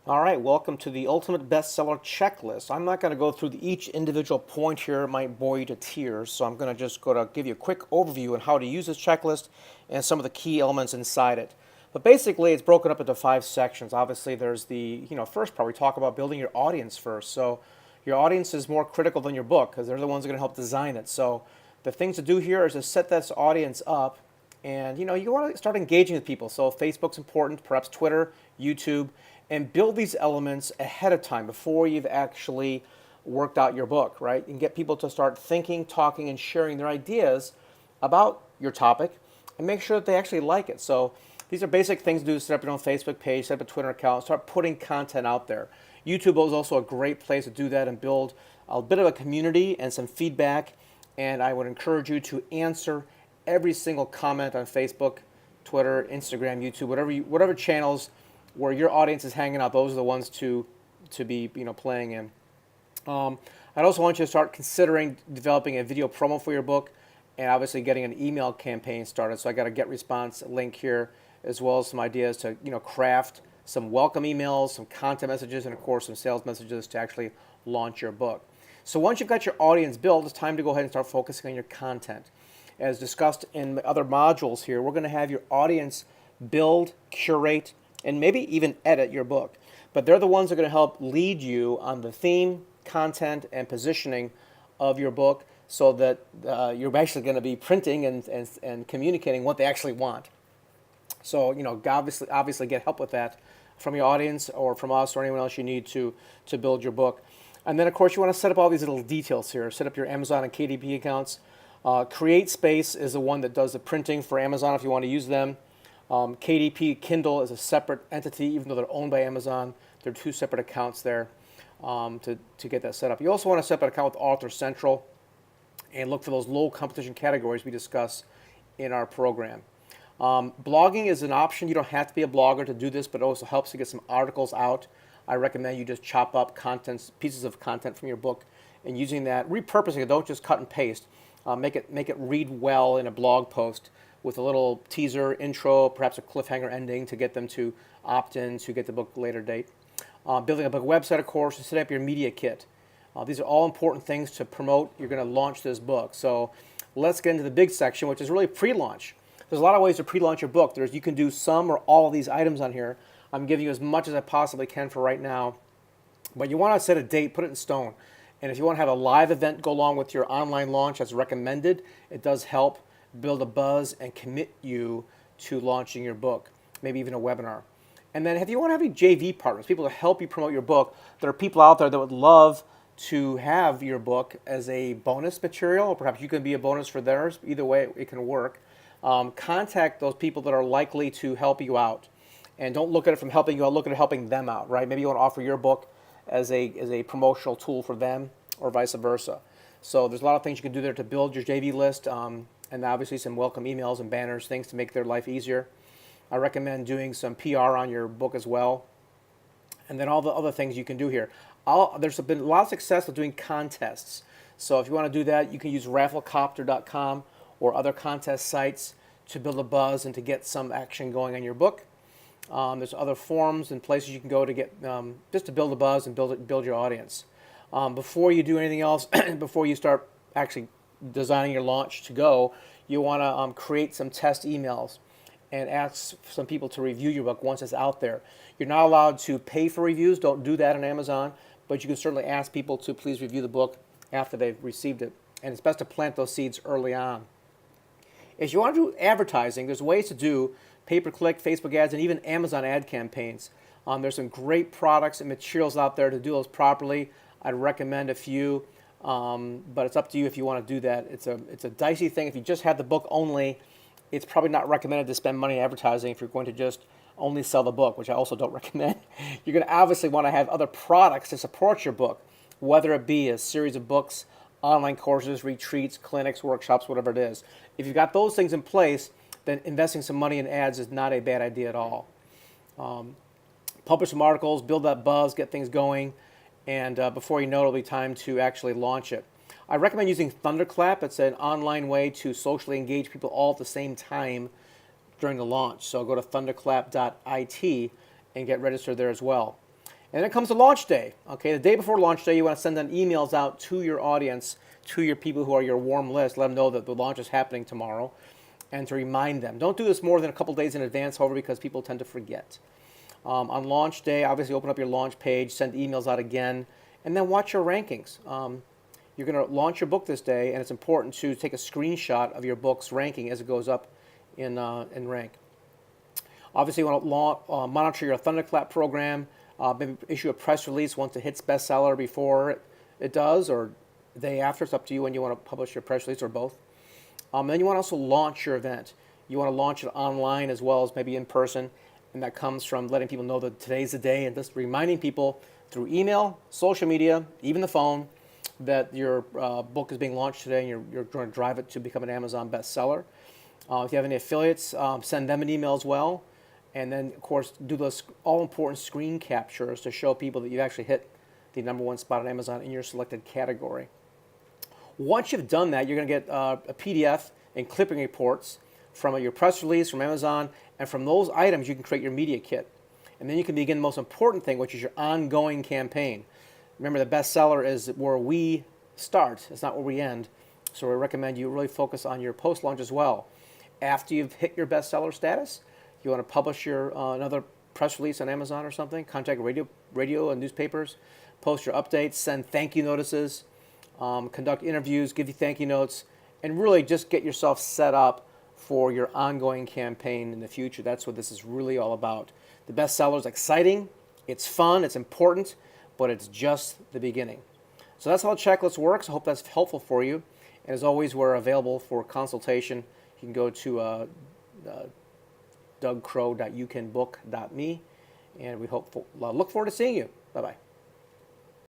All right, welcome to the Ultimate Bestseller Checklist. I'm not going to go through each individual point here, it might bore you to tears, so I'm going to just go to give you a quick overview on how to use this checklist and some of the key elements inside it. But basically, it's broken up into 5 sections. Obviously, there's the first part we talk about building your audience first. So your audience is more critical than your book because they're the ones that are going to help design it. So the things to do here is to set this audience up, and you want to start engaging with people. So Facebook's important, perhaps Twitter, YouTube, and build these elements ahead of time before you've actually worked out your book, right? And get people to start thinking, talking, and sharing their ideas about your topic, and make sure that they actually like it. So these are basic things to do: set up your own Facebook page, set up a Twitter account, start putting content out there. YouTube is also a great place to do that and build a bit of a community and some feedback. And I would encourage you to answer every single comment on Facebook, Twitter, Instagram, YouTube, whatever channels where your audience is hanging out. Those are the ones to be playing in. I'd also want you to start considering developing a video promo for your book, and obviously getting an email campaign started. So I got a get response link here, as well as some ideas to craft some welcome emails, some content messages, and of course some sales messages to actually launch your book. So once you've got your audience built, it's time to go ahead and start focusing on your content. As discussed in other modules here, we're going to have your audience build, curate, and maybe even edit your book. But they're the ones that are going to help lead you on the theme, content, and positioning of your book, so that you're actually going to be printing and communicating what they actually want. So obviously get help with that from your audience or from us or anyone else you need to build your book. And then of course you want to set up all these little details here. Set up your Amazon and KDP accounts. CreateSpace is the one that does the printing for Amazon if you want to use them. KDP Kindle is a separate entity, even though they're owned by Amazon. They're two separate accounts there to get that set up. You also want to set up an account with Author Central and look for those low competition categories we discuss in our program. Blogging is an option. You don't have to be a blogger to do this, but it also helps to get some articles out. I recommend you just chop up pieces of content from your book and using that, repurposing it. Don't just cut and paste. Make it read well in a blog post with a little teaser, intro, perhaps a cliffhanger ending to get them to opt in to get the book later date. Building a book website, of course, and setting up your media kit. These are all important things to promote. You're going to launch this book. So let's get into the big section, which is really pre-launch. There's a lot of ways to pre-launch your book. You can do some or all of these items on here. I'm giving you as much as I possibly can for right now. But you want to set a date, put it in stone. And if you want to have a live event go along with your online launch as recommended, it does help build a buzz and commit you to launching your book, maybe even a webinar. And then if you want to have any JV partners, people to help you promote your book, there are people out there that would love to have your book as a bonus material, or perhaps you can be a bonus for theirs. Either way, it can work. Contact those people that are likely to help you out. And don't look at it from helping you out, look at it helping them out, right? Maybe you want to offer your book as a promotional tool for them, or vice versa. So there's a lot of things you can do there to build your JV list, and obviously some welcome emails and banners, things to make their life easier. I recommend doing some PR on your book as well. And then all the other things you can do here. There's been a lot of success with doing contests. So if you want to do that, you can use rafflecopter.com or other contest sites to build a buzz and to get some action going on your book. There's other forums and places you can go to get just to build a buzz and build your audience. Before you do anything else, before you start actually designing your launch to go, you want to create some test emails and ask some people to review your book once it's out there. You're not allowed to pay for reviews. Don't do that on Amazon, but you can certainly ask people to please review the book after they've received it. And it's best to plant those seeds early on. If you want to do advertising, there's ways to do pay-per-click, Facebook ads, and even Amazon ad campaigns. There's some great products and materials out there to do those properly. I'd recommend a few, but it's up to you if you want to do that. It's a dicey thing. If you just have the book only, it's probably not recommended to spend money advertising if you're going to just only sell the book, which I also don't recommend. You're going to obviously want to have other products to support your book, whether it be a series of books, online courses, retreats, clinics, workshops, whatever it is. If you've got those things in place, then investing some money in ads is not a bad idea at all. Publish some articles, build that buzz, get things going, and before you know it, it'll be time to actually launch it. I recommend using Thunderclap. It's an online way to socially engage people all at the same time during the launch. So go to thunderclap.it and get registered there as well. And then it comes to launch day. Okay, the day before launch day, you want to send emails out to your audience, to your people who are your warm list. Let them know that the launch is happening tomorrow, and to remind them. Don't do this more than a couple days in advance, however, because people tend to forget. On launch day, obviously open up your launch page, send emails out again, and then watch your rankings. You're going to launch your book this day, and it's important to take a screenshot of your book's ranking as it goes up in rank. Obviously, you want to monitor your Thunderclap program, maybe issue a press release once it hits bestseller before it does, or the day after. It's up to you when you want to publish your press release, or both. Then you want to also launch your event. You want to launch it online as well as maybe in person, and that comes from letting people know that today's the day, and just reminding people through email, social media, even the phone, that your book is being launched today, and you're going to drive it to become an Amazon bestseller. If you have any affiliates, send them an email as well. And then, of course, do those all-important screen captures to show people that you actually hit the #1 spot on Amazon in your selected category. Once you've done that, you're going to get a PDF and clipping reports from your press release from Amazon, and from those items, you can create your media kit. And then you can begin the most important thing, which is your ongoing campaign. Remember, the bestseller is where we start. It's not where we end. So I recommend you really focus on your post-launch as well. After you've hit your bestseller status, you want to publish your another press release on Amazon or something, contact radio and newspapers, post your updates, send thank you notices, conduct interviews, give you thank you notes, and really just get yourself set up for your ongoing campaign in the future. That's what this is really all about. The bestseller is exciting, it's fun, it's important, but it's just the beginning. So that's how the checklist works. I hope that's helpful for you. And as always, we're available for consultation. You can go to dougcrowe.youcanbook.me, and we look forward to seeing you. Bye-bye.